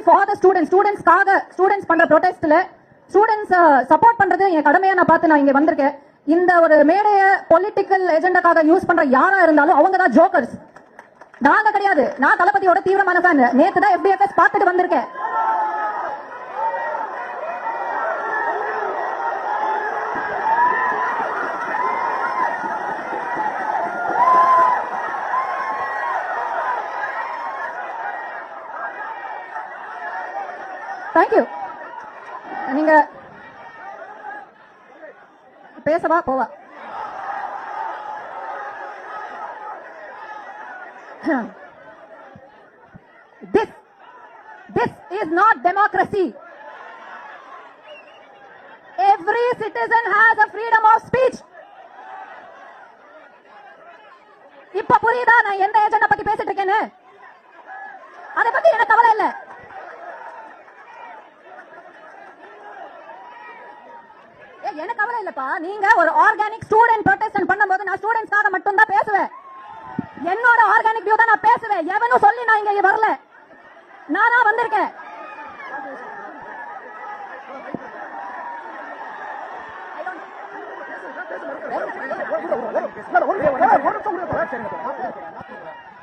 For the ஸ்டூடெண்ட்ஸ்க்காக students பண்ற ப்ரொடெஸ்ட்ல students support பண்றது என் கடமையா நான் பார்த்து நான் இங்க வந்திருக்கேன். இந்த ஒரு மேடைய பொலிட்டிக்கல் எஜெண்டாக்காக யூஸ் பண்ற யாரா இருந்தாலும் அவங்க தான் ஜோக்கர்ஸ், நாங்க கிடையாது. நான் தளபதியோட தீவிரமான ஃபேன். நேத்து தான் FDFS பார்த்துட்டு வந்திருக்கேன். தேங்க்யூ. நீங்க பேசவா போவா? This is not democracy. Every citizen has a freedom of speech. இப்ப புரியுதா நான் எந்த ஏஜெண்டா பத்தி பேசிட்டு இருக்கேன்னு? அதை பத்தி எனக்கு கவலை இல்ல. எனக்கு கவலை இல்லப்பா. நீங்க ஒரு ஆர்கானிக் ஸ்டூடெண்ட் ப்ரொடெஸ்ட் பண்ணும்போது நான் ஸ்டூடெண்ட்ஸ்க்காக மட்டும் தான் பேசுவேன். என்னோட ஆர்கானிக் வியூ தான் நான் பேசுவேன். எவனும் சொல்லி நான் இங்க வரல, நானா வந்திருக்கேன்.